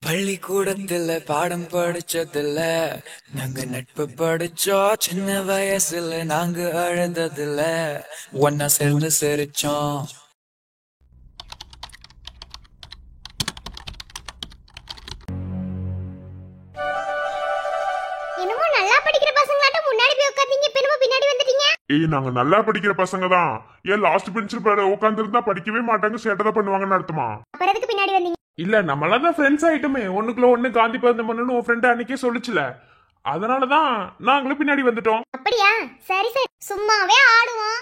பள்ளிக்கூடத்துல பாடம் படிச்சதில்ல, நாங்க நட்பு படிச்சோம். சின்ன வயசுல நாங்க அழுததில்ல, ஒன்னா சேர்ந்து சிரிச்சோம். என்னமோ நல்லா படிக்கிற பசங்களாட்ட முன்னாடி போய் உட்கார்ந்தீங்க, பின்னமோ பின்னாடி வந்துட்டீங்க. ஏய், நாங்க நல்லா படிக்கிற பசங்க தான். ஏன் லாஸ்ட் பெஞ்சில் உட்கார்ந்து இருந்தா படிக்கவே மாட்டாங்க, சேட்டை தான் பண்ணுவாங்கன்னு அர்த்தமா? அப்புறம் எதுக்கு பின்னாடி வந்தீங்க? இல்ல, நம்மளாம் தான் ஃப்ரெண்ட்ஸ் ஆயிட்டுமே. ஒண்ணுக்குள்ள ஒண்ணு காந்தி பிறந்த மண்ணுன்னு உன் ஃப்ரெண்ட் அன்னைக்கே சொல்லுச்சுல, அதனாலதான் நாங்களும் பின்னாடி வந்துட்டோம். அப்படியா? சரி சரி, சும்மாவே ஆடுவோம்.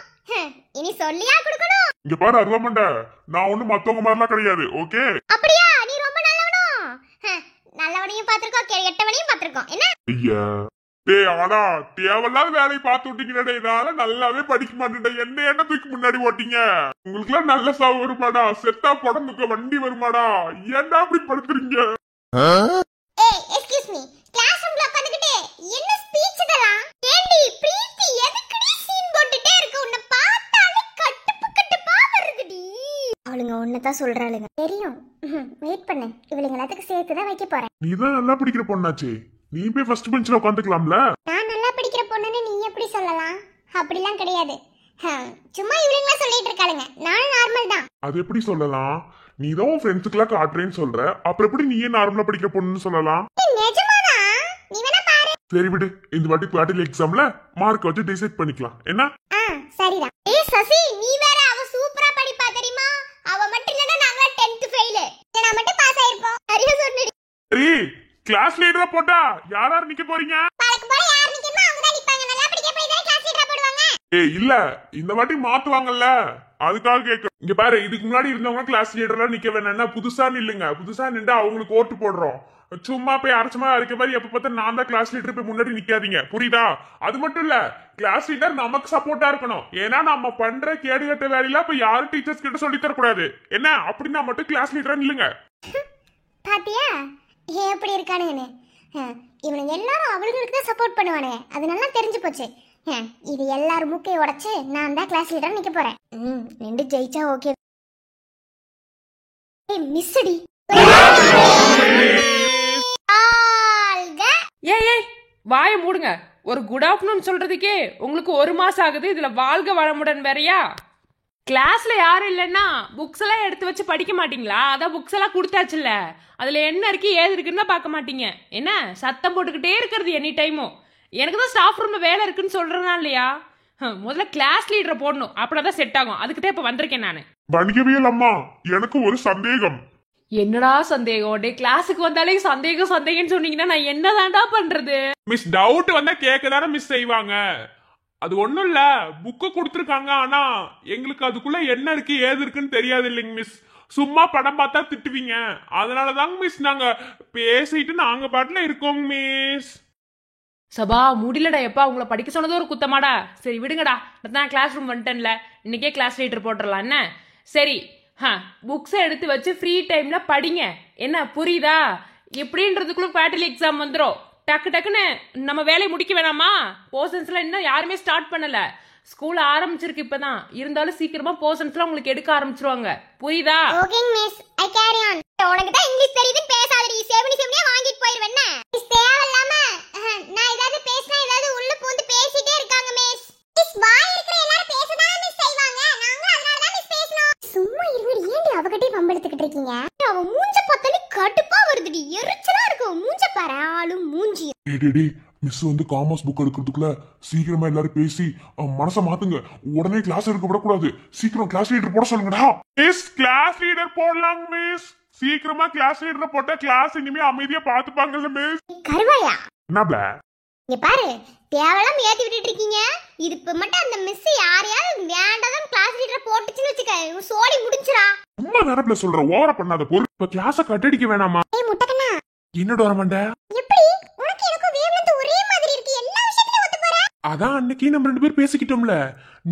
இனி சொல்லியா கொடுக்கணும்? இங்க பாரு அருவாமண்ட, நான் ஒண்ணு மத்தவங்க மாதிரிலாம் கிடையாது. ஓகே? அப்படியா? நீ ரொம்ப நல்லவனும். நல்லவனையும் பாத்திருக்கோம், கெட்டவனையும் பாத்திருக்கோம். என்ன? ஐயா டேய், ஆனா தேவையில்லாத வேலையை பார்த்து விட்டீங்கடா. இதனால நல்லாவே படிக்க மாட்டேன். என்ன தூக்கி முன்னாடி ஓட்டீங்க? உங்களுக்கு எல்லாம் நல்ல சாவு வருமாடா? செத்தா படந்துக்க வண்டி வருமாடா? ஏன்டா அப்படி படுத்துறீங்க? ஏய், எக்ஸ்கியூஸ் மீ. கிளாஸ் ரூம்ல உட்கார்ந்துகிட்டு என்ன ஸ்பீச் இதெல்லாம்? ஏண்டி பிரீத்தி, எதுக்குடி சீன் போட்டுட்டே இருக்க? உன்னை பார்த்தாலே கட்டுப்பா வருதுடி. அவளுங்க ஒன்னதான் சொல்றாளுங்க, தெரியும். வெயிட் பண்ணு, இவளுங்க எல்லாத்துக்கும் சேர்த்து தான் வைக்க போறேன். நீ தான் நல்லா படிக்கிற பொண்ணாச்சே, நீ போய் ஃபர்ஸ்ட் பெஞ்ச்ல உட்காந்துக்கலாம்ல. நான் நல்லா படிக்கிற பொண்ணுன்னு நீ எப்படி சொல்லலாம்? அப்படிலாம் கிடையாது. சும்மா இவளுங்களா சொல்லிட்டு இருக்காளுங்க, நானும் நார்மல் தான். அது எப்படி சொல்லலாம்? நீ தான் உன் ஃப்ரெண்ட்ஸுக்குலாம் காட்டுறேன்னு சொல்ற, அப்புறம் எப்படி நீயே நார்மலா படிக்கிற பொண்ணுன்னு சொல்லலாம்? நிஜமாடா? நீ வேணா பாரு. சரி விடு, இந்த வாட்டி குவார்டர்லி எக்ஸாம்ல மார்க் வச்சு டிசைட் பண்ணிக்கலாம். என்ன? சரிதான். ஏய் சசி, நீ வேற, அவ சூப்பரா படிப்பா தெரியுமா? அவ மட்டும் இல்லனா நாங்க 10th ஃபெயில். நான் மட்டும் பாஸ் ஆயிருப்போம். சரியா சொன்னடி. சரி, கிளாஸ் லீடரா போட்டா யார் யார் நிக்க போறீங்க? பாலக்கு போல யார் நிக்கணுமோ அவங்க தான் நிப்பாங்க. நல்லா படிக்க போய் தான் கிளாஸ் லீடரா போடுவாங்க. ஏய் இல்ல, இந்த வாட்டி மாத்துவாங்கல்ல, அதுக்காக கேட்க. இங்க பாரு, இதுக்கு முன்னாடி இருந்தவங்க கிளாஸ் லீடரா நிக்க வேணா, புதுசா நில்லுங்க. புதுசா நின்று அவங்களுக்கு ஓட்டு போடுறோம். சும்மா போய் அரைச்சமா இருக்க மாதிரி எப்ப பார்த்தா நான் தான் கிளாஸ் லீடர் போய் முன்னாடி நிக்காதீங்க, புரியுதா? அது மட்டும் இல்ல, கிளாஸ் லீடர் நமக்கு சப்போர்ட்டா இருக்கணும். ஏன்னா நம்ம பண்ற கேடுகட்ட வேலையில இப்ப யாரும் டீச்சர்ஸ் கிட்ட சொல்லி தரக்கூடாது. என்ன அப்படின்னா மட்டும் கிளாஸ் லீடரா நில்லுங்க. பாத்தியா எப்படி இருக்கானுங்கன்னு? இவனுங்க எல்லாரும் அவங்களுக்கு தான் சப்போர்ட் பண்ணுவானுங்க, அது நல்லா தெரிஞ்சு போச்சு. இது எல்லாரும் மூக்கையை உடைச்சு நான் தான் கிளாஸ் லீடர் நிக்க போறேன். நின்று ஜெயிச்சா ஓகே. மிஸ் அடி. ஏய் வாய மூடுங்க. ஒரு குட் ஆஃப்டர்நூன் சொல்றதுக்கே உங்களுக்கு 1 மாசம் ஆகுது, இதுல வாழ்க வளமுடன் வேறையா? கிளாஸ்ல யாரும் இல்லைன்னா புக்ஸ் எல்லாம் எடுத்து வச்சு படிக்க மாட்டீங்களா? அதான் புக்ஸ் எல்லாம் கொடுத்தாச்சுல்ல, அதுல என்ன இருக்கு ஏது இருக்குன்னு பார்க்க மாட்டீங்க. என்ன சத்தம் போட்டுக்கிட்டே இருக்கிறது எனி டைமும்? எனக்கு தான் ஸ்டாஃப் ரூம்ல வேலை இருக்குன்னு சொல்றேனா இல்லையா? முதல்ல கிளாஸ் லீடரை போடணும், அப்படிதான் செட் ஆகும். அதுக்கிட்டே இப்ப வந்திருக்கேன் நானு. வணிகவியல் அம்மா, எனக்கு ஒரு சந்தேகம். என்னடா சந்தேகம்? டே, கிளாஸுக்கு வந்தாலே சந்தேகம் சந்தேகம்னு சொன்னீங்கன்னா நான் என்னதான்டா பண்றது? மிஸ், டவுட் வந்தா கேட்கதானே மிஸ் செய்வாங்க. அது ஒண்ணும் இல்ல, புக்கு கொடுத்துருக்காங்க. ஆனா எங்களுக்கு அதுக்குள்ள என்ன இருக்கு ஏது இருக்குன்னு தெரியாது இல்லைங்க மிஸ். சும்மா படம் பார்த்தா திட்டுவீங்க, அதனாலதாங்க மிஸ் நாங்க பேசிட்டு நாங்க பாட்டுல இருக்கோங்க மிஸ். சபா முடியலடா. எப்பா உங்களை படிக்க சொன்னது ஒரு குத்தமாடா? சரி விடுங்கடா, நான் கிளாஸ் ரூம் வந்துட்டேன்ல, இன்னைக்கே கிளாஸ் லீடர் போட்டுடலாம். என்ன சரி, புக்ஸை எடுத்து வச்சு ஃப்ரீ டைம்ல படிங்க. என்ன புரியுதா? எப்படின்றதுக்குள்ள குவார்டர்லி எக்ஸாம் வந்துடும். டக்கு டக்குன்னு நம்ம வேலையை முடிக்க வேணாமா? போர்ஷன்ஸ்லாம் இன்னும் யாருமே ஸ்டார்ட் பண்ணல. ஸ்கூல் ஆரம்பிச்சிருக்கு இப்பதான், இருந்தாலும் சீக்கிரமா போர்ஷன்ஸ்லாம் உங்களுக்கு எடுக்க ஆரம்பிச்சிருவாங்க. புரியுதா? ஓகேங்க மிஸ், ஐ கேரி ஆன். உனக்கு தான் இங்கிலீஷ் தெரியுது, பேசாதடி. செவனி செவனியா வாங்கிட்டு போயிடுவேன். மிஸ் தேவையில்லாம நான் ஏதாவது பேசினா ஏதாவது உள்ள பூந்து பேசிட்டே இருக்காங்க மிஸ். மிஸ் வாய் இருக்கிற எல்லாரும் பேசதான் மிஸ் செய்வாங்க, நாங்க அதனால தான் மிஸ் பேசணும். சும்மா இருங்கடி, ஏன்டி அவகிட்டே பம்பெடுத்துக்கிட்டு இருக்கீங்க? அவ மூஞ்ச பார்த்தாலே கடுப்பா வருதுடி, எரிச்சலா இருக்கு. மூஞ்ச பாரு, ஆளும் மூஞ்சி. டேய், மிஸ் வந்து காமர்ஸ் புக் எடுக்கிறதுக்குள்ள சீக்கிரமா எல்லாரும் பேசி மனசை மாத்துங்க. உடனே கிளாஸ் எடுக்க விடக்கூடாது. சீக்கிரம் கிளாஸ் லீடர் போட சொல்லுங்கடா. மிஸ், கிளாஸ் லீடர் போடலாம் மிஸ். சீக்கிரமா கிளாஸ் லீடர் போட்டா கிளாஸ் இனிமே அமைதியா பாத்துப்பாங்கல்ல மிஸ். கருவாயா? என்னப்ல? இங்க பாரு, தேவலாம் ஏத்தி விட்டுட்டு இருக்கீங்க. இது இப்ப மட்டும் அந்த மிஸ் யாரையாவது வேண்டாம் கிளாஸ் லீடர் போட்டுச்சுன்னு வச்சுக்க, சோடி முடிஞ்சிரா. சும்மா நேரத்துல சொல்ற, ஓவரா பண்ணாத பொருள். இப்ப கிளாஸ கட்டடிக்க வேணாமா? ஏய் முட்டக்கண்ணா, என்னோட வரமாண்ட? எப்படி உனக்கு எனக்கு வேவ்லெந்த் ஒரே மாதிரி இருக்கு? எல்லா விஷயத்துலயும் ஒத்து போற. அதான் அன்னைக்கு நம்ம 2 பேரும் பேசிக்கிட்டோம்ல,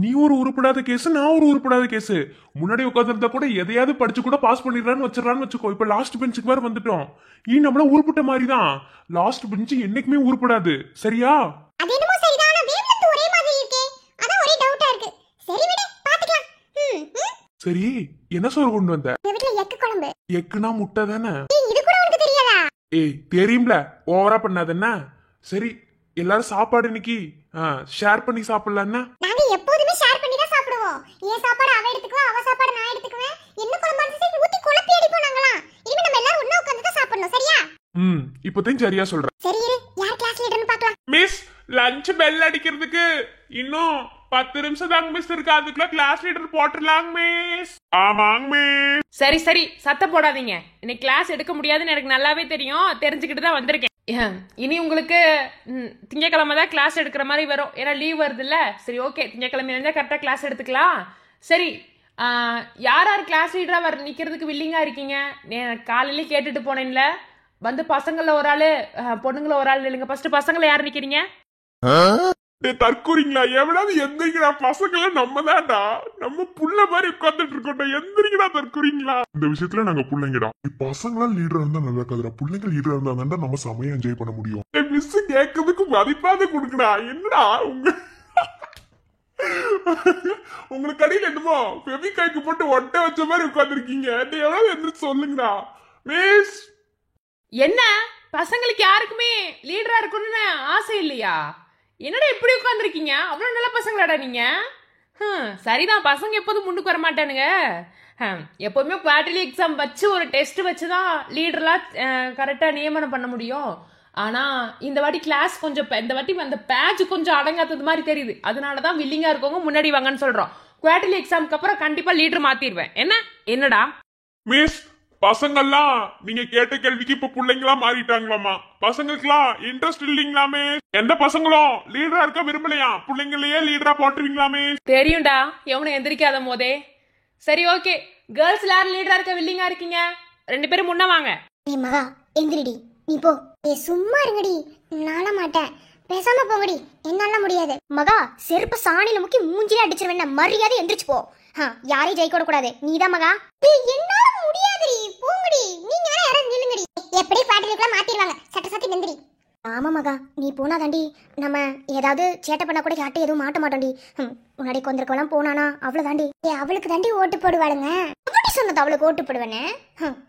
நீ ஒரு உருப்படாத கேஸ், நான் ஒரு உருப்படாத கேஸ். முன்னாடி உட்காந்துருந்தா கூட எதையாவது படிச்சு கூட பாஸ் பண்ணிடுறான்னு வச்சிடறான்னு வச்சுக்கோ. இப்ப லாஸ்ட் பெஞ்சுக்கு வேற வந்துட்டோம். நீ நம்மள உருப்பிட்ட மாதிரி தான். லாஸ்ட் பெஞ்சு என்னைக்குமே உருப்படாது, சரியா? அது என்னமோ சரிதான், ஆனா வேவ்லெந்த் ஒரே மாதிரி இருக்கே, அதான் ஒரே டவுட்டா இருக்கு. சரி விடு, பாத்துக்கலாம். சரி, என்ன சோறு கொண்டு வந்த? இந்த வீட்ல எக்கு குழம்பு. எக்குனா முட்டை தானே? இது கூட உனக்கு தெரியாதா? ஏய் தெரியும்ல, ஓவரா பண்ணாதன்னா. சரி, எல்லாரும் சாப்பாடு இன்னைக்கு ஷேர் பண்ணி சாப்பிடலான்னா? நாங்க எப்போதுமே ஷேர் பண்ணி தான் சாப்பிடுவோம். என் சாப்பாடு அவ எடுத்துக்குவா, அவ சாப்பாடு நான் எடுத்துக்குவேன். என்ன குழம்பு ஊத்தி குழப்பி அடிப்போம் நாங்களாம். இனிமே நம்ம எல்லாரும் ஒண்ணா உட்கார்ந்து தான் சாப்பிடணும், சரியா? இப்போதையும் சரியா சொல்றேன். சரி இரு, யார் கிளாஸ் லீடர்னு பார்க்கலாம். மிஸ், லஞ்ச் பெல் அடிக்கிறதுக்கு இன்னும் 10 நிமிஷம் தாங்க மிஸ் இருக்கு. அதுக்குள்ள கிளாஸ் லீடர் போட்டுடலாங்க மிஸ். ஆமாங்க மிஸ். சரி சரி, சத்தம் போடாதீங்க. இன்னைக்கு கிளாஸ் எடுக்க முடியாதுன்னு எனக்கு நல்லாவே தெரியும். தெரிஞ்சுக்கிட்டு தான் வந்திருக்கேன். இனி உங்களுக்கு திங்கக்கிழமை தான் கிளாஸ் எடுக்கிற மாதிரி வரும். ஏன்னா லீவ் வருது இல்ல. சரி ஓகே, திங்கக்கிழமை இருந்தா கரெக்டா கிளாஸ் எடுத்துக்கலாம். சரி, யார் யார் கிளாஸ் லீடரா நிக்கிறதுக்கு வில்லிங்கா இருக்கீங்க? காலையில கேட்டுட்டு போனேன்ல, வந்து பசங்கள ஒரு ஆளு பொண்ணுங்கள ஒரு ஆள் இல்லைங்க. ஃபர்ஸ்ட் பசங்கள யார் நிக்கிறீங்க? தற்கூறீங்களா? எவ்வளவு எந்திரிக்கிறா? பசங்கள நம்ம தான்டா, நம்ம புள்ள மாதிரி உட்கார்ந்துட்டு இருக்கோம். எந்திரிக்கிறா தற்கூறீங்களா? இந்த விஷயத்துல நாங்க புள்ளைங்கடா. பசங்களா லீடரா இருந்தா நல்லா இருக்காதுடா. புள்ளைங்க லீடரா இருந்தா நம்ம செமையா என்ஜாய் பண்ண முடியும். மிஸ் கேட்கறதுக்கு மதிப்பாத கொடுக்கடா. என்னடா உங்களுக்கு அடியில் என்னமோ பெபிகாய்க்கு போட்டு ஒட்ட வச்ச மாதிரி உட்கார்ந்துருக்கீங்க. எவ்வளவு எந்திரிச்சு சொல்லுங்கடா மிஸ். என்ன பசங்களுக்கு யாருக்குமே லீடரா இருக்கணும்னு ஆசை இல்லையா? என்னடா இப்படி உட்காந்துருக்கீங்க? அவ்வளவு நல்ல பசங்களாடா நீங்க. சரிதான், பசங்க எப்போதும் முன்னுக்கு வர மாட்டானுங்க. எப்போதுமே குவார்டர்லி எக்ஸாம் வச்சு ஒரு டெஸ்ட் வச்சுதான் லீடர்லாம் கரெக்டா நியமனம் பண்ண முடியும். ஆனா இந்த வாட்டி கிளாஸ் கொஞ்சம் இந்த வாட்டி அந்த பேட்ச் கொஞ்சம் அடங்காதது மாதிரி தெரியுது. அதனாலதான் வில்லிங்கா இருக்கவங்க முன்னாடி வாங்கன்னு சொல்றோம். குவார்டர்லி எக்ஸாம்க்கு அப்புறம் கண்டிப்பா லீடர் மாத்திடுவேன். என்னடா மிஸ், பசங்கள்லாம் நீங்க கேட்ட கேள்விக்கு இப்ப பிள்ளைங்களா மாறிட்டாங்களாமா. பசங்களுக்குலாம் இன்ட்ரெஸ்ட் இல்லீங்களாமே. எந்த பசங்களும் லீடரா இருக்க விரும்பலையா? பிள்ளைங்களையே லீடரா போட்டுவீங்களாமே. தெரியும்டா, எவனும் எந்திரிக்காத போதே. சரி ஓகே, கேர்ள்ஸ் யாரும் லீடரா இருக்க வில்லிங்கா இருக்கீங்க? 2 பேரும் முன்ன வாங்க. மகா எந்திரிடி, நீ போ. சும்மா இருங்கடி, நான மாட்டேன். பேசாம போங்கடி, என்னால முடியாது. மகா செருப்பு சாணியில முக்கி மூஞ்சிலே அடிச்சிருவேன். மரியாதை எந்திரிச்சு போ. யாரையும் ஜெயிக்க விட கூடாது. நீதான் மகா. என்னால முடியாதுடி, போங்கடி. நீங்க வேற யாரும் நில்லுங்கடி. எப்படி பாட்டிலுக்குள்ள மாத்திடுவாங்க. சட்ட சத்தி நந்திரி. ஆமா மகா, நீ போனா தாண்டி நம்ம ஏதாவது சேட்டை பண்ணா கூட யார்ட்டும் எதுவும் மாட்ட மாட்டோண்டி. முன்னாடி கொந்திருக்கலாம் போனானா அவ்வளவு தாண்டி. அவளுக்கு தாண்டி ஓட்டு போடுவாளுங்க. எப்படி சொன்னது அவளுக்கு ஓட்டு போடுவேன்னு?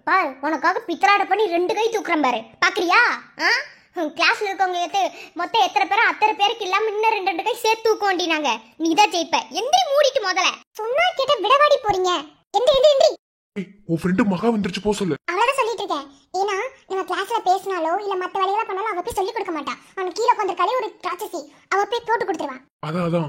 பாரு, உனக்காக பித்தராட பண்ணி 2 கை தூக்குறேன் பாரு. பாக்குறியா? கிளாஸ்ல இருக்கவங்க மொத்தம் எத்தனை பேரோ அத்தனை பேருக்கு இல்லாம இன்னும் 2 கை சேர்த்து தூக்குவோண்டி நாங்க. நீதான் ஜெயிப்ப. எந்திரி, மூடிட்டு முதல்ல. சொன்னா கேட்ட விடவாடி போறீங்க. எந்திரி. உன் ஃப்ரெண்டு மகா வந்துருச்சு, போ சொல்லு. அவளதான் சொல்லிட்டு இருக்கேன். ஏன்னா நம்ம கிளாஸ்ல பேசினாலோ இல்ல மத்த வேலைகளை பண்ணாலும் அவ போய் சொல்லி கொடுக்க மாட்டான். அவன் கீழே உட்காந்துருக்காலே ஒரு ராட்சசி, அவ போய் போட்டு கொடுத்துருவான். அதான்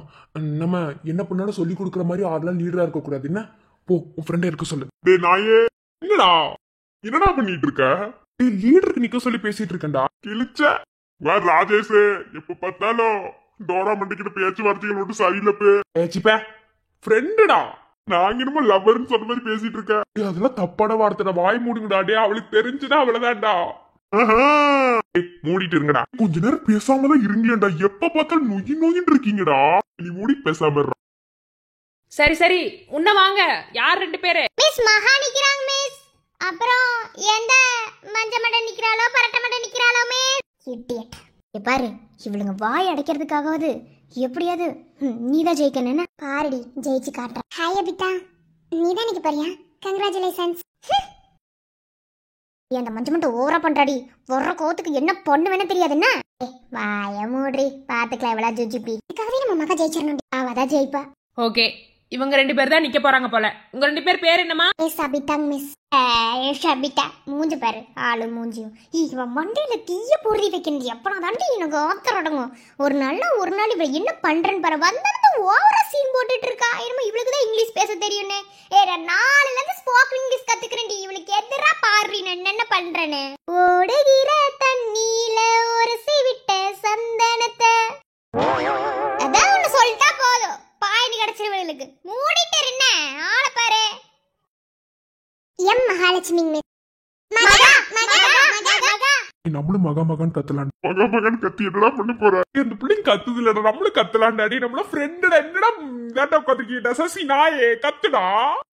நம்ம என்ன பண்ணாலும் சொல்லி கொடுக்குற மாதிரி ஆள்லாம் லீடரா இருக்க கூடாது. என்ன, போ உன் ஃப்ரெண்டை இருக்க சொல்லு. டேய் நாயே, என்னடா பண்ணிட்டு இருக்க? டேய் லீடருக்கு நிக்க சொல்லி பேசிட்டு இருக்கேன்டா. கிழிச்ச வா ராஜேஷ், எப்ப பார்த்தாலும் டோரா மண்டிக்கிட்ட பேச்சுவார்த்தைகள் மட்டும் சரியில்லை. பேச்சுப்ப ஃப்ரெண்டுடா. நாங்க என்னமோ லவ்வர்னு சொன்ன மாதிரி பேசிட்டு இருக்க. அதெல்லாம் தப்பான வார்த்தைடா. வாய் மூடுங்கடா. டே அவளுக்கு தெரிஞ்சுடா அவ்வளவுதான்டா. மூடிட்டு இருங்கடா. கொஞ்ச நேரம் பேசாமதான் இருங்கடா. எப்ப பார்த்தாலும் நொயின்னு இருக்கீங்கடா. நீ மூடி பேசாம. சரி உன்ன வாங்க. யார் 2 பேரு? மிஸ் மகா நிக்கிறாங்க மிஸ். அப்புறம் எந்த மஞ்ச மடை நிக்கிறாளோ பரட்ட மடை நிக்கிறாளோ மிஸ். இடியட். பாரு, இவளுங்க வாய் அடைக்கிறதுக்காகவது எப்படியாவது நீதான் ஜெயிக்கணும். பாருடி, ஜெயிச்சு காட்டுறேன். ஹாய் அபிதா, நீதான் நிக்க போறியா? கங்க்ராச்சுலேஷன்ஸ். அந்த மஞ்ச மட்டும் ஓவரா பண்றாடி. வர்ற கோத்துக்கு என்ன பண்ணுவேன்னு தெரியாது. என்ன வாய மூடி பாத்துக்கலாம். எவ்வளவு ஜூஜிபி. இதுக்காகவே நம்ம மகா ஜெயிச்சிடணும். அவதான் ஜெயிப்பா. ஓகே, இவங்க 2 பேர் தான் நிக்க போறாங்க போல. உங்க 2 பேர் பேர் என்னமா? Miss அபிதாங்க miss. அபிதா மூஞ்சி பாரு, ஆளு மூஞ்சியும். இவன் மண்டையில தீய பொருதி வைக்கணும். எப்பனா தாண்டி எனக்கு ஆத்திரம் அடங்கும். ஒரு நாள் இவ என்ன பண்றேன்னு பாரு. வந்து ஓவரா சீன் போட்டுட்டு இருக்கா. என்னமோ இவளுக்குதான் இங்கிலீஷ் பேச தெரியும்னு. 4 இருந்து ஸ்போக்கன் இங்கிலீஷ் கத்துக்கிறேன்டி. இவளுக்கு எதிரா பாடுறீ நான் என்ன பண்றேன்னு. ஓடுகிற தண்ணியில ஒரு விட்ட சந்தனத்தை அதான் ஒண்ணு சொல்லிட்டா போதும். பாயிண்ட் கிடைச்சிருவங்களுக்கு. மூடிட்டு இருந்த ஆள பாரு. M Mahalakshmi miss. நம்மளும் மகன் கத்தலாம். மகன் கத்தி என்னடா பண்ண போற? இந்த பிள்ளைங்க கத்துது இல்லடா, நம்மளும் கத்தலாம் டாடி. நம்மள ஃப்ரெண்டுடா. என்னடா கேட்டா கத்திக்கிட்ட சசி நாயே கத்துடா.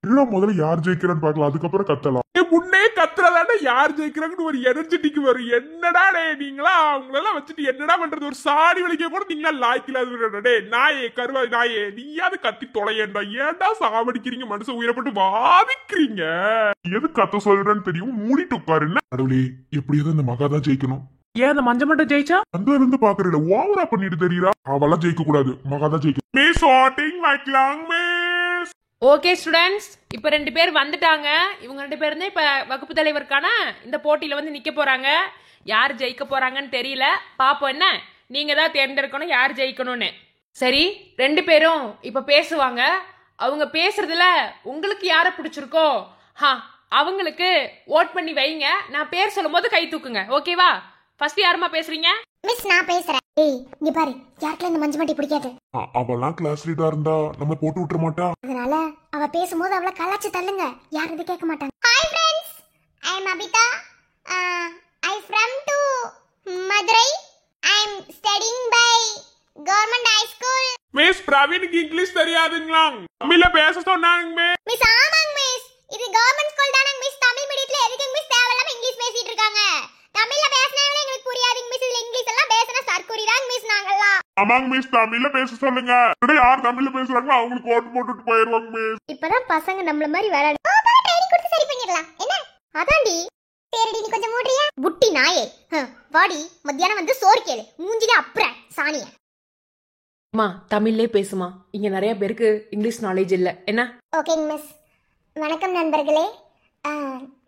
இல்ல முதல்ல யார் ஜெயிக்கிறான்னு பாக்கலாம், அதுக்கப்புறம் கத்தலாம். முன்னே கத்துறதாண்டா யார் ஜெயிக்கிறாங்கன்னு ஒரு எனர்ஜெட்டிக் வரும். என்னடா டே நீங்களா அவங்களெல்லாம் வச்சுட்டு என்னடா பண்றது? ஒரு சாடி வலிக்க கூட நீங்களா லாய்க்கல. டே நாயே கருவா நாயே, நீயாவது கத்தி தொலையேண்டா. ஏன்டா சாவடிக்கிறீங்க? மனுஷன் உயிரப்பட்டு வாதிக்கிறீங்க. எது கத்த சொல்றேன்னு தெரியும், மூடிட்டு உட்காரு. என்ன கடவுளே, எப்படியாவது இந்த மகாதான் ஜெயிக்கணும். ஏன் அந்த மஞ்ச மட்டும் ஜெயிச்சா? அந்த இருந்து பாக்குறீல ஓவரா பண்ணிட்டு தெரியுறா. அவெல்லாம் ஜெயிக்க கூடாது, மகாதான் ஜெயிக்கும். மிஸ் ஷாட்டிங் வைக்கலாம் மிஸ். ஓகே ஸ்டூடெண்ட்ஸ், இப்போ 2 பேர் வந்துட்டாங்க. இவங்க 2 பேரும் தான் இப்போ வகுப்பு தலைவருக்கான இந்த போட்டியில் வந்து நிற்க போகிறாங்க. யார் ஜெயிக்க போகிறாங்கன்னு தெரியல, பார்ப்போம். என்ன நீங்கள் தான் தேர்ந்தெடுக்கணும் யார் ஜெயிக்கணும்னு. சரி, 2 பேரும் இப்போ பேசுவாங்க. அவங்க பேசுறதுல உங்களுக்கு யாரை பிடிச்சிருக்கோ அவங்களுக்கு ஓட் பண்ணி வைங்க. நான் பேர் சொல்லும் போது கை தூக்குங்க, ஓகேவா? ஃபர்ஸ்ட் யாருமா பேசுறீங்க? மிஸ் நான் பேசுறேன். ஏய் இங்க பாரு, யாருக்குள்ள இந்த மஞ்சு மட்டி பிடிக்காது. அவெல்லாம் கிளாஸ் லீடரா இருந்தா நம்ம போட்டு விட்டுற மாட்டா. அதனால அவ பேசும்போது அவளை கலாச்சு தள்ளுங்க, யாரும் இது கேட்க மாட்டாங்க. Hi friends, I am Abitha. I from to Madurai. I am studying by government high school. Miss பிரவீனுக்கு இங்கிலீஷ் தெரியாதுங்களா? தமிழ்ல பேச சொன்னாங்க மிஸ். ஆமாங்க மிஸ், இது கவர்மெண்ட் ஸ்கூல் தானங்க மிஸ். தமிழ் மீடியத்துல எதுக்கு மிஸ் தேவையில்லாம இங்கிலீஷ் பேசிட்டு இருக்காங்க? தமிழ்ல பேசினாலே எங்களுக்கு புரியாதுங்க மிஸ். இதுல இங்கிலீஷ் எல்லாம் பேசினா சர்க்குரி தாங்க மிஸ் நாங்கெல்லாம். ஆமாங்க மிஸ், தமிழ்ல பேச சொல்லுங்க. யார் தமிழ்ல பேசுறாங்களோ அவங்களுக்கு ஓட்டு போட்டுட்டு போயிருவாங்க மிஸ். இப்பதான் பசங்க நம்மள மாதிரி விளையாடு. ட்ரைனிங் கொடுத்து சரி பண்ணிடலாம். என்ன அதாண்டி? சரிடி, நீ கொஞ்சம் மூடுறியா? புட்டி நாயே, வாடி. மத்தியானம் வந்து சோறு கேளு, மூஞ்சில அப்புறம் சாணிய. அம்மா தமிழ்லே பேசுமா, இங்க நிறைய பேருக்கு இங்கிலீஷ் நாலேஜ் இல்லை. என்ன? ஓகேங்க மிஸ். வணக்கம் நண்பர்களே,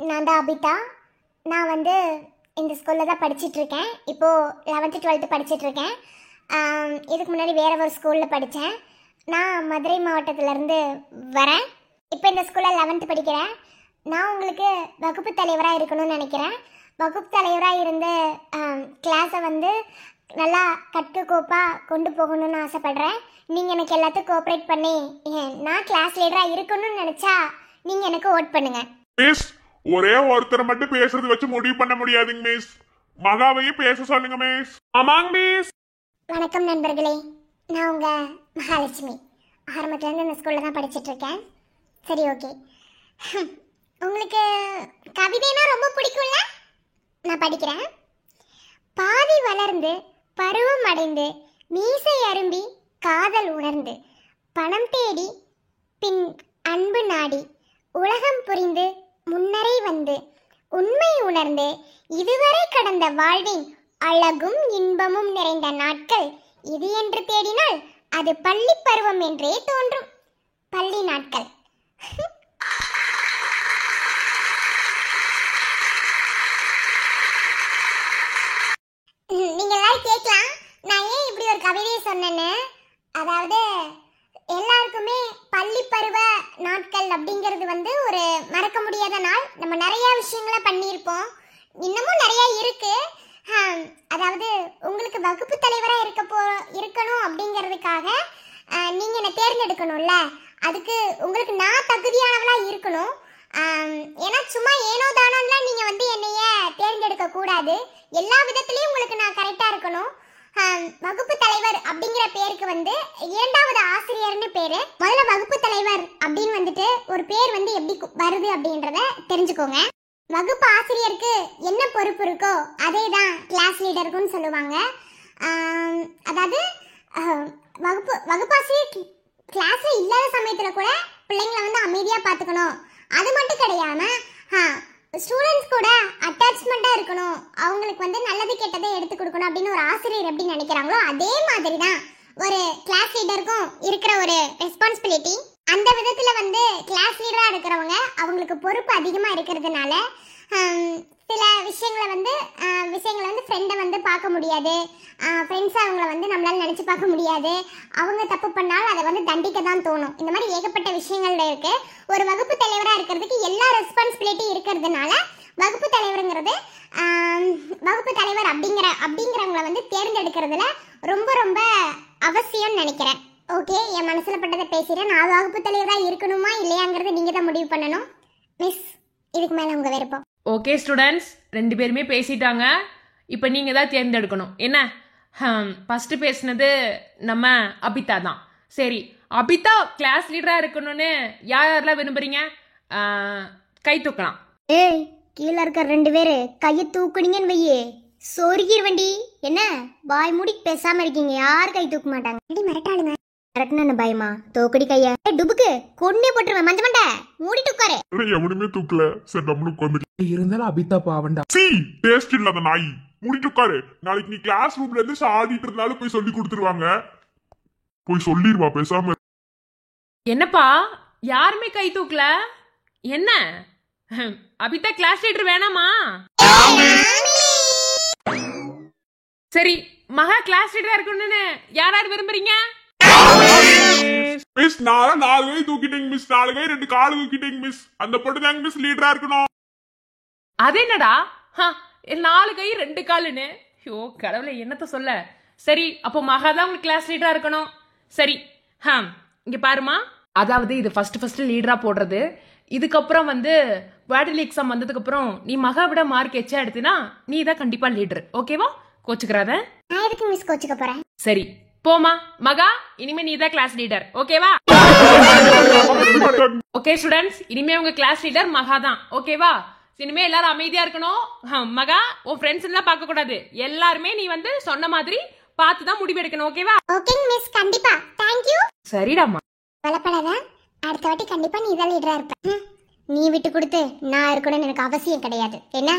நான் தான் அபிதா. நான் வந்து இந்த ஸ்கூலில் தான் படிச்சுட்டு இருக்கேன். இப்போது 11th 12th படிச்சுட்டு இருக்கேன். இதுக்கு முன்னாடி வேற ஒரு ஸ்கூலில் படித்தேன். நான் மதுரை மாவட்டத்திலேருந்து வரேன். இப்போ இந்த ஸ்கூலில் 11th படிக்கிறேன். நான் உங்களுக்கு வகுப்பு தலைவராக இருக்கணும்னு நினைக்கிறேன். வகுப்பு தலைவராக இருந்து கிளாஸை வந்து நல்லா கட்டுக்கோப்பாக கொண்டு போகணும்னு ஆசைப்பட்றேன். நீங்கள் எனக்கு எல்லாத்துக்கும் கோஆப்ரேட் பண்ணி நான் கிளாஸ் லீடராக இருக்கணும்னு நினச்சா நீங்கள் எனக்கு ஓட் பண்ணுங்கள். மிஸ், ஒரே ஒருத்தரை மட்டும் பேசுறது வச்சு முடிவு பண்ண முடியாதுங்க மிஸ். மகாவையும் பேச சொல்லுங்க மிஸ். ஆமாங்க மிஸ். வணக்கம் நண்பர்களே, நான் உங்கள் மகாலட்சுமி. ஆரம்பத்துலேருந்து இந்த ஸ்கூலில் தான் படிச்சுட்டு இருக்கேன். சரி, ஓகே. உங்களுக்கு கவிதைனா ரொம்ப பிடிக்கும்ல? நான் படிக்கிறேன். பாதி வளர்ந்து பருவம் அடைந்து மீசை அரும்பி காதல் உணர்ந்து பணம் தேடி பின் அன்பு நாடி உலகம் புரிந்து முன்னரே வந்து உண்மை உணர்ந்து இதுவரை கடந்த வாழ்வின் அழகும் இன்பமும் நிறைந்த நாட்கள் இது என்று தேடினால் அது பள்ளி பருவம் என்றே தோன்றும். பள்ளி நாட்கள். நீங்க எல்லாரும் கேட்கலாம், நான் ஏன் இப்படி ஒரு கவிதையை சொன்னேன்னு. அதாவது எல்லாருக்குமே பள்ளி பருவ நாட்கள் அப்படிங்கிறது வந்து ஒரு மறக்க முடியாத நாள். நம்ம நிறைய விஷயங்களை பண்ணியிருப்போம், இன்னமும் நிறைய இருக்கு. அதாவது உங்களுக்கு வகுப்பு தலைவராக இருக்கணும் அப்படிங்கிறதுக்காக நீங்கள் என்னை தேர்ந்தெடுக்கணும்ல, அதுக்கு உங்களுக்கு நான் தகுதியானவளா இருக்கணும். ஏன்னா சும்மா ஏனோ தானோலாம் நீங்கள் வந்து என்னைய தேர்ந்தெடுக்க கூடாது. எல்லா விதத்துலேயும் உங்களுக்கு நான் கரெக்டாக இருக்கணும். வகுப்பு தலைவர் அப்படிங்கிற பேருக்கு வந்து 2வது ஆசிரியர்னு பேரு. முதல்ல வகுப்பு தலைவர் அப்படின்னு வந்துட்டு ஒரு பேர் வந்து எப்படி வருது அப்படின்றத தெரிஞ்சுக்கோங்க. வகுப்பு ஆசிரியருக்கு என்ன பொறுப்பு இருக்கோ அதே தான் கிளாஸ் லீடருக்குன்னு சொல்லுவாங்க. அதாவது வகுப்பாசிரியர் கிளாஸ்ல இல்லாத சமயத்துல கூட பிள்ளைங்களை வந்து அமைதியா பார்த்துக்கணும். அது மட்டும் கிடையாம ஸ்டூடெண்ட்ஸ் கூட அட்டாச்மெண்டா இருக்கணும், அவங்களுக்கு வந்து நல்லது கெட்டதை எடுத்து கொடுக்கணும் அப்படின்னு ஒரு ஆசிரியர் எப்படி நினைக்கிறாங்களோ அதே மாதிரி தான் ஒரு கிளாஸ் லீடருக்கும் இருக்கிற ஒரு ரெஸ்பான்சிபிலிட்டி. அந்த விதத்துல வந்து கிளாஸ் லீடரா இருக்கிறவங்க அவங்களுக்கு பொறுப்பு அதிகமா இருக்கிறதுனால சில விஷயங்களை வந்து ஃப்ரெண்டை வந்து பார்க்க முடியாது, ஃப்ரெண்ட்ஸை அவங்கள வந்து நம்மளால நினச்சி பார்க்க முடியாது. அவங்க தப்பு பண்ணாலும் அதை வந்து தண்டிக்க தான் தோணும். இந்த மாதிரி ஏகப்பட்ட விஷயங்கள்ல இருக்கு. ஒரு வகுப்பு தலைவராக இருக்கிறதுக்கு எல்லா ரெஸ்பான்சிபிலிட்டி இருக்கிறதுனால வகுப்பு தலைவருங்கிறது வகுப்பு தலைவர் அப்படிங்கிறவங்கள வந்து தேர்ந்தெடுக்கிறதுல ரொம்ப ரொம்ப அவசியம்னு நினைக்கிறேன். ஓகே, என் மனசுல பட்டதை பேசுகிறேன். நான் வகுப்பு தலைவராக இருக்கணுமா இல்லையாங்கிறத நீங்கள் தான் முடிவு பண்ணணும். மிஸ், இதுக்கு மேலே உங்கள் விருப்பம். ஓகே ஸ்டூடெண்ட்ஸ், 2 பேருமே பேசிட்டாங்க. இப்போ நீங்கள் தான் தேர்ந்தெடுக்கணும் என்ன. ஃபஸ்ட்டு பேசுனது நம்ம அபிதா தான். சரி, அபிதா கிளாஸ் லீடராக இருக்கணும்னு யாரெல்லாம் விரும்புறீங்க? கை தூக்கலாம். ஏய், கீழே இருக்க 2 பேரு கையை தூக்குனீங்கன்னு வையே, சொருகிருவண்டி. என்ன பாய் மூடி பேசாம இருக்கீங்க? யார் கை தூக்க மாட்டாங்க. மிரட்டாளுங்க. மிரட்டணும் பயமா? தூக்கடி கைய. டுபுக்கு கொன்னே போட்டுருவேன். மஞ்ச மண்டை மூடிட்டு உட்காரு. எவனுமே தூக்கல. சரி நம்மளுக்கு வந்துட்டு இருந்தாலும் அபிதா பாவண்டா. சி டேஸ்ட் இல்லாத நாய் மூடிட்டு உட்காரு. நாளைக்கு நீ கிளாஸ் ரூம்ல இருந்து ஆடிட்டு இருந்தாலும் போய் சொல்லி கொடுத்துருவாங்க. போய் சொல்லிடுவா பேசாம. என்னப்பா யாருமே கை தூக்கல? என்ன அபிதா கிளாஸ் லீடர் வேணாமா? சரி, மகா கிளாஸ் லீடரா இருக்கணும்னு யார் யார் விரும்புறீங்க? மிஸ் நான் 4 கை தூக்கிட்டேங்க மிஸ். 4 கை 2 கால் தூக்கிட்டேங்க மிஸ். அந்த பொண்ணு தாங்க மிஸ் லீடரா இருக்கணும். அது என்னடா 4 கை 2 காலுன்னு? ஐயோ கடவுளை, என்னத்த சொல்ல. சரி, அப்போ மகா தான் உங்களுக்கு கிளாஸ் லீடரா இருக்கணும். சரி, இங்க பாருமா, அதாவது இது ஃபர்ஸ்ட் லீடரா போடுறது. இதுக்கப்புறம் வந்து குவார்டர்லி எக்ஸாம் வந்ததுக்கு அப்புறம் நீ மகா விட மார்க் எச்சா எடுத்தினா நீ தான் கண்டிப்பா லீடர். ஓகேவா? கோச்சுக்கிறாத. நான் எதுக்கு மிஸ் கோச்சுக்க போறேன்? சரி போமா மகா, இனிமே நீ தான் கிளாஸ் லீடர். ஓகேவா? ஓகே ஸ்டூடெண்ட்ஸ், இனிமே உங்க கிளாஸ் லீடர் மகா தான். ஓகேவா? இனிமே எல்லாரும் அமைதியா இருக்கணும். மகா, உன் ஃப்ரெண்ட்ஸ் எல்லாம் பார்க்க கூடாது. எல்லாருமே நீ வந்து சொன்ன மாதிரி பார்த்து தான் முடிவு எடுக்கணும். ஓகேவா? ஓகேங்க மிஸ், கண்டிப்பா. Thank you. சரிடாமா. வளப்படாத. அடுத்த வாட்டி கண்டிப்பா நீ தான் லீடரா இருப்ப. நீ விட்டு கொடுத்து நான் இருக்கணும்னு எனக்கு அவசியம் கிடையாது. என்ன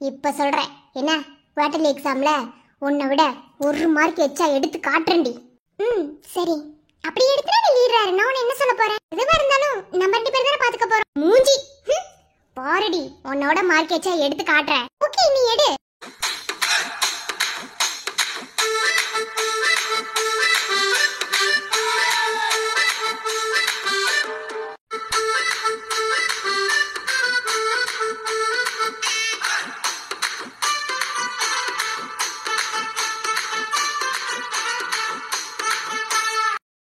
இப்ப சொல்றேன். என்ன குவார்டர்லி எக்ஸாம்ல உன்னை விட 1 மார்க் எச்சா எடுத்து காட்டுறேன்டி. சரி, அப்படி எடுத்துனா நீ லீடரா இரு. நான் என்ன சொல்ல போறேன்? எதுவா இருந்தாலும் நம்ம 2 பேர் தானே பாத்துக்க போறோம். மூஞ்சி பாருடி, உன்னோட மார்க் எச்சா எடுத்து காட்டுறேன். ஓகே, நீ எடு.